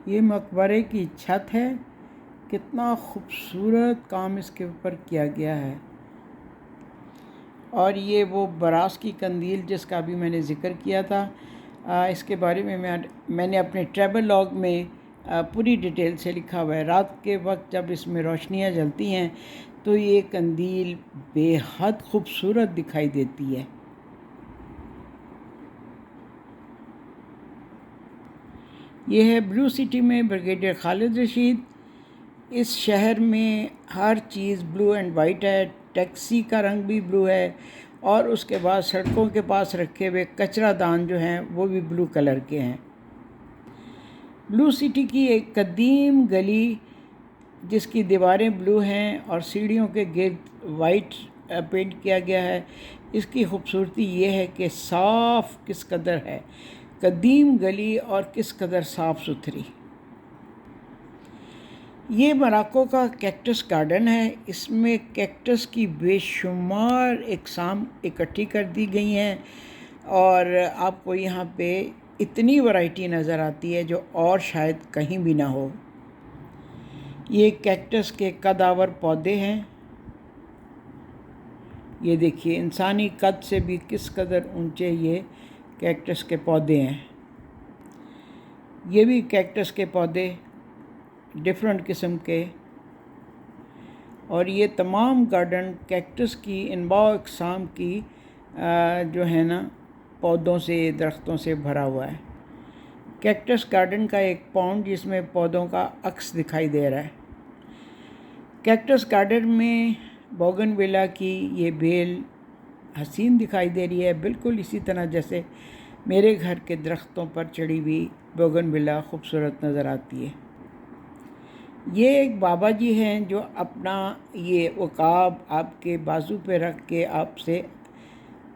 یہ مقبرے کی چھت ہے، کتنا خوبصورت کام اس کے اوپر کیا گیا ہے۔ اور یہ وہ براس کی قندیل جس کا بھی میں نے ذکر کیا تھا، اس کے بارے میں میں نے اپنے ٹریول لاگ میں پوری ڈیٹیل سے لکھا ہوا ہے۔ رات کے وقت جب اس میں روشنیاں جلتی ہیں تو یہ قندیل بے حد خوبصورت دکھائی دیتی ہے۔ یہ ہے بلو سٹی میں بریگیڈیئر خالد رشید۔ اس شہر میں ہر چیز بلو اینڈ وائٹ ہے، ٹیکسی کا رنگ بھی بلو ہے، اور اس کے بعد سڑکوں کے پاس رکھے ہوئے کچرا دان جو ہیں وہ بھی بلو کلر کے ہیں۔ بلو سٹی کی ایک قدیم گلی جس کی دیواریں بلو ہیں اور سیڑھیوں کے گرد وائٹ پینٹ کیا گیا ہے، اس کی خوبصورتی یہ ہے کہ صاف کس قدر ہے، قدیم گلی اور کس قدر صاف ستھری۔ یہ مراکو کا کیکٹس گارڈن ہے، اس میں کیکٹس کی بے شمار اقسام اکٹھی کر دی گئی ہیں، اور آپ کو یہاں پہ اتنی ورائٹی نظر آتی ہے جو اور شاید کہیں بھی نہ ہو۔ یہ کیکٹس کے قدآور پودے ہیں، یہ دیکھیے انسانی قد سے بھی کس قدر اونچے یہ کیکٹس کے پودے ہیں۔ یہ بھی کیکٹس کے پودے ڈیفرنٹ قسم کے، اور یہ تمام گارڈن کیکٹس کی انواع اقسام کی جو ہے نا پودوں سے، درختوں سے بھرا ہوا ہے۔ کیکٹس گارڈن کا ایک پونڈ جس میں پودوں کا عکس دکھائی دے رہا ہے۔ کیکٹس گارڈن میں بوگن ویلا کی یہ بیل حسین دکھائی دے رہی ہے، بالکل اسی طرح جیسے میرے گھر کے درختوں پر چڑھی ہوئی بوگن ویلا خوبصورت نظر آتی ہے۔ یہ ایک بابا جی ہیں جو اپنا یہ عقاب آپ کے بازو پہ رکھ کے آپ سے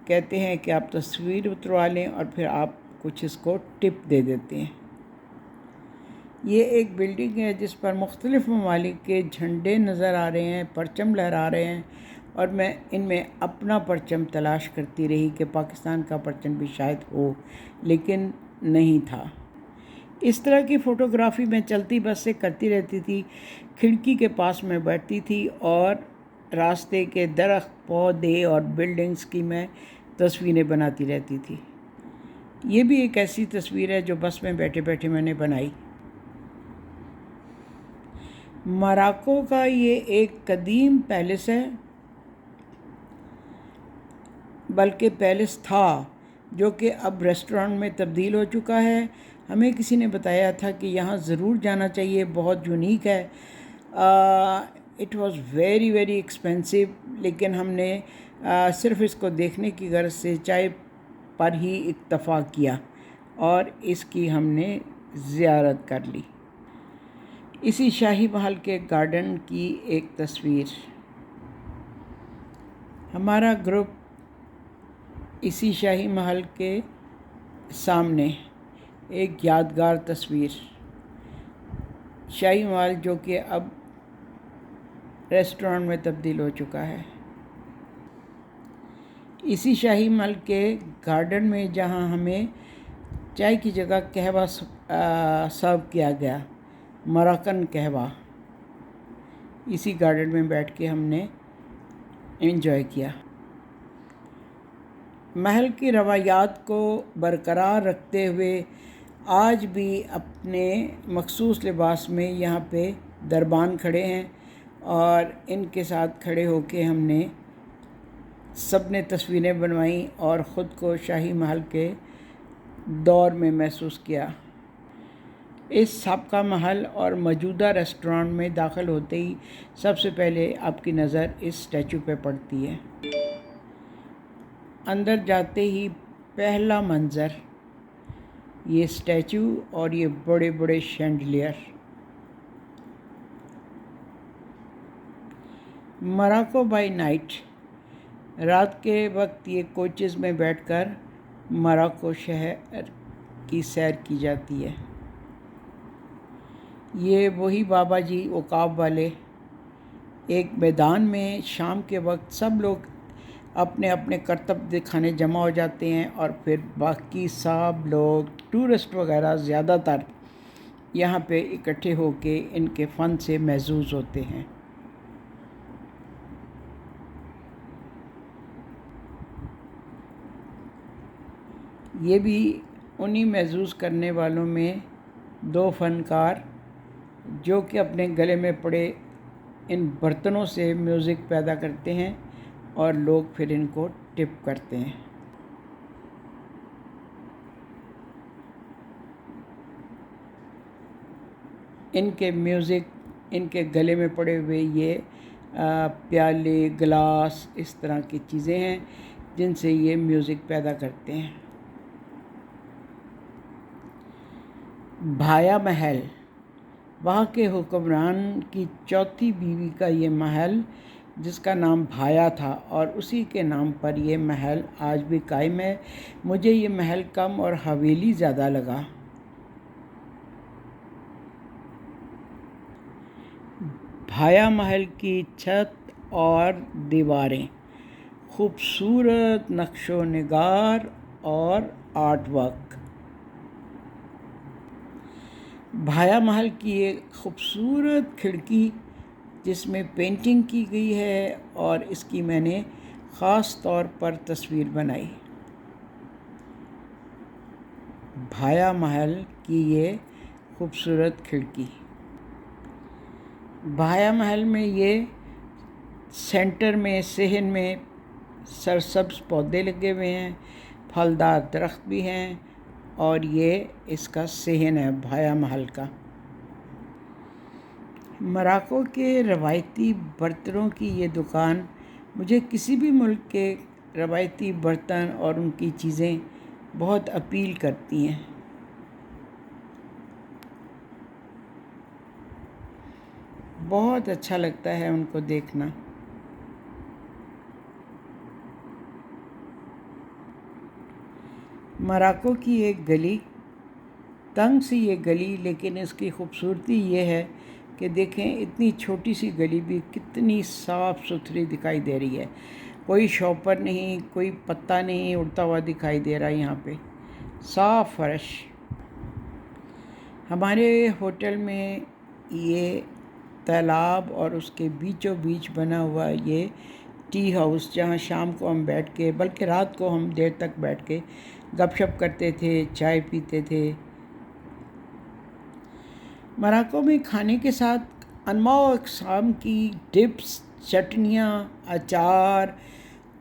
کہتے ہیں کہ آپ تصویر اتروا لیں، اور پھر آپ کچھ اس کو ٹپ دے دیتے ہیں۔ یہ ایک بلڈنگ ہے جس پر مختلف ممالک کے جھنڈے نظر آ رہے ہیں، پرچم لہرا رہے ہیں، اور میں ان میں اپنا پرچم تلاش کرتی رہی کہ پاکستان کا پرچم بھی شاید ہو، لیکن نہیں تھا۔ اس طرح کی فوٹوگرافی میں چلتی بس سے کرتی رہتی تھی، کھڑکی کے پاس میں بیٹھتی تھی اور راستے کے درخت، پودے اور بلڈنگز کی میں تصویریں بناتی رہتی تھی۔ یہ بھی ایک ایسی تصویر ہے جو بس میں بیٹھے بیٹھے میں نے بنائی۔ مراکو کا یہ ایک قدیم پیلس ہے، بلکہ پیلس تھا جو کہ اب ریسٹورانٹ میں تبدیل ہو چکا ہے۔ ہمیں کسی نے بتایا تھا کہ یہاں ضرور جانا چاہیے، بہت یونیک ہے۔ It was very very expensive, لیکن ہم نے صرف اس کو دیکھنے کی غرض سے چائے پر ہی اکتفا کیا اور اس کی ہم نے زیارت کر لی۔ اسی شاہی محل کے گارڈن کی ایک تصویر، ہمارا گروپ اسی شاہی محل کے سامنے ایک یادگار تصویر، شاہی محل جو کہ اب ریسٹورانٹ میں تبدیل ہو چکا ہے۔ اسی شاہی محل کے گارڈن میں جہاں ہمیں چائے کی جگہ قہوہ سرو کیا گیا، مراکن قہوہ، اسی گارڈن میں بیٹھ کے ہم نے انجوائے کیا۔ محل کی روایات کو برقرار رکھتے ہوئے آج بھی اپنے مخصوص لباس میں یہاں پہ دربان کھڑے ہیں، اور ان کے ساتھ کھڑے ہو کے ہم نے سب نے تصویریں بنوائیں اور خود کو شاہی محل کے دور میں محسوس کیا۔ اس سابقہ محل اور موجودہ ریسٹورانٹ میں داخل ہوتے ہی سب سے پہلے آپ کی نظر اس اسٹیچو پہ پڑتی ہے۔ اندر جاتے ہی پہلا منظر یہ اسٹیچو اور یہ بڑے بڑے شینڈلیئر۔ مراکو بائی نائٹ، رات کے وقت یہ کوچز میں بیٹھ کر مراکو شہر کی سیر کی جاتی ہے۔ یہ وہی بابا جی عقاب والے، ایک میدان میں شام کے وقت سب لوگ اپنے اپنے کرتب دکھانے جمع ہو جاتے ہیں، اور پھر باقی سب لوگ ٹورسٹ وغیرہ زیادہ تر یہاں پہ اکٹھے ہو کے ان کے فن سے محظوظ ہوتے ہیں۔ یہ بھی انہی محظوظ کرنے والوں میں دو فنکار جو کہ اپنے گلے میں پڑے ان برتنوں سے میوزک پیدا کرتے ہیں اور لوگ پھر ان کو ٹپ کرتے ہیں۔ ان کے میوزک، ان کے گلے میں پڑے ہوئے یہ پیالے، گلاس، اس طرح کی چیزیں ہیں جن سے یہ میوزک پیدا کرتے ہیں۔ بھایا محل وہاں کے حکمران کی چوتھی بیوی کا یہ محل، جس کا نام بھایا تھا، اور اسی کے نام پر یہ محل آج بھی قائم ہے۔ مجھے یہ محل کم اور حویلی زیادہ لگا۔ بھایا محل کی چھت اور دیواریں خوبصورت نقش و نگار اور آرٹ ورک۔ بھایا محل کی ایک خوبصورت کھڑکی جس میں پینٹنگ کی گئی ہے، اور اس کی میں نے خاص طور پر تصویر بنائی۔ بھایا محل کی یہ خوبصورت کھڑکی۔ بھایا محل میں یہ سینٹر میں صحن میں سرسبز پودے لگے ہوئے ہیں، پھلدار درخت بھی ہیں، اور یہ اس کا صحن ہے بھایا محل کا۔ موراکو کے روایتی برتنوں کی یہ دکان مجھے کسی بھی ملک کے روایتی برتن اور ان کی چیزیں بہت اپیل کرتی ہیں۔ بہت اچھا لگتا ہے ان کو دیکھنا۔ موراکو کی ایک گلی، تنگ سی یہ گلی، لیکن اس کی خوبصورتی یہ ہے کہ دیکھیں اتنی چھوٹی سی گلی بھی کتنی صاف ستھری دکھائی دے رہی ہے۔ کوئی شاپر نہیں، کوئی پتا نہیں اڑتا ہوا دکھائی دے رہا ہے یہاں پہ، صاف فرش۔ ہمارے ہوٹل میں یہ تالاب اور اس کے بیچوں بیچ بنا ہوا یہ ٹی ہاؤس، جہاں شام کو ہم بیٹھ کے، بلکہ رات کو ہم دیر تک بیٹھ کے گپ شپ کرتے تھے، چائے پیتے تھے۔ موراکو میں کھانے کے ساتھ انواع و اقسام کی ڈپس، چٹنیاں، اچار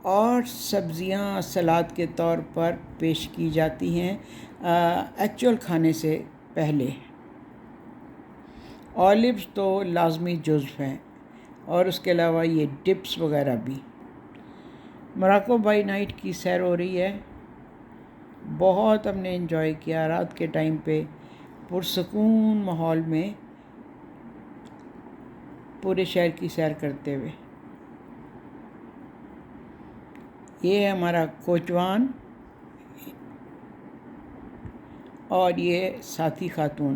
اور سبزیاں سلاد کے طور پر پیش کی جاتی ہیں ایکچول کھانے سے پہلے۔ اولیوز تو لازمی جزو ہیں، اور اس کے علاوہ یہ ڈپس وغیرہ بھی۔ موراکو بائی نائٹ کی سیر ہو رہی ہے، بہت ہم نے انجوائے کیا رات کے ٹائم پہ، پرسکون ماحول میں پورے شہر کی سیر کرتے ہوئے۔ یہ ہے ہمارا کوچوان اور یہ ساتھی خاتون۔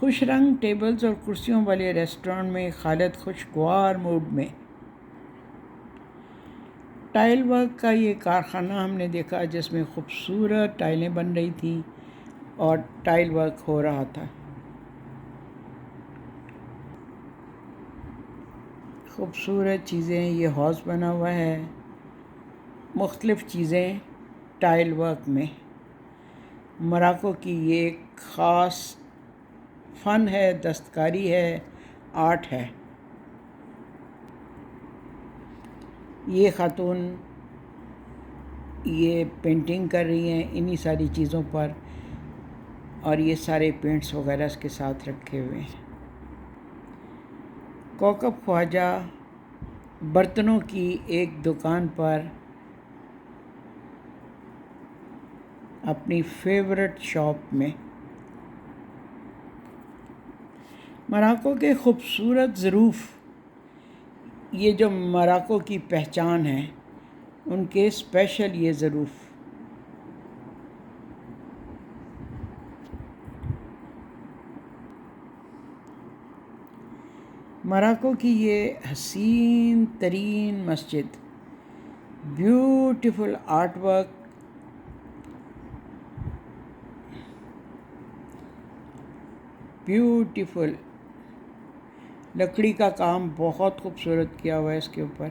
خوش رنگ ٹیبلز اور کرسیوں والے ریسٹورانٹ میں خالد خوشگوار موڈ میں۔ ٹائل ورک کا یہ کارخانہ ہم نے دیکھا جس میں خوبصورت ٹائلیں بن رہی تھیں اور ٹائل ورک ہو رہا تھا۔ خوبصورت چیزیں، یہ ہاؤس بنا ہوا ہے، مختلف چیزیں ٹائل ورک میں۔ موراکو کی یہ ایک خاص فن ہے، دستکاری ہے، آرٹ ہے۔ یہ خاتون یہ پینٹنگ کر رہی ہیں انہی ساری چیزوں پر، اور یہ سارے پینٹس وغیرہ اس کے ساتھ رکھے ہوئے ہیں۔ کوکب خواجہ برتنوں کی ایک دکان پر اپنی فیورٹ شاپ میں۔ موراکو کے خوبصورت ظروف، یہ جو موراکو کی پہچان ہے، ان کے اسپیشل یہ ظروف۔ موراکو کی یہ حسین ترین مسجد، بیوٹیفل آرٹ ورک بیوٹیفل لکڑی کا کام بہت خوبصورت کیا ہوا ہے اس کے اوپر.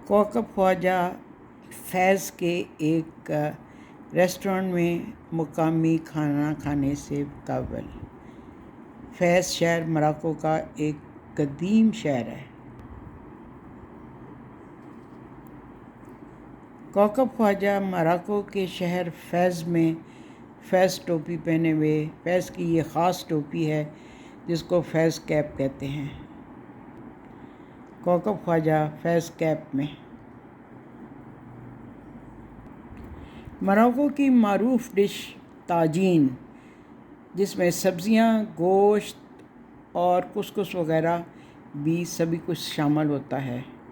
کوکب خواجہ فیض کے ایک ریسٹورنٹ میں مقامی کھانا کھانے سے قابل. فیض شہر موراکو کا ایک قدیم شہر ہے. کوکب خواجہ موراکو کے شہر فیض میں فیض ٹوپی پہنے ہوئے. فیض کی یہ خاص ٹوپی ہے جس کو فیض کیپ کہتے ہیں. کوکب خواجہ فیض کیپ میں. موراکو کی معروف ڈش طاجین، جس میں سبزیاں، گوشت اور کسکس وغیرہ بھی سبھی کچھ شامل ہوتا ہے.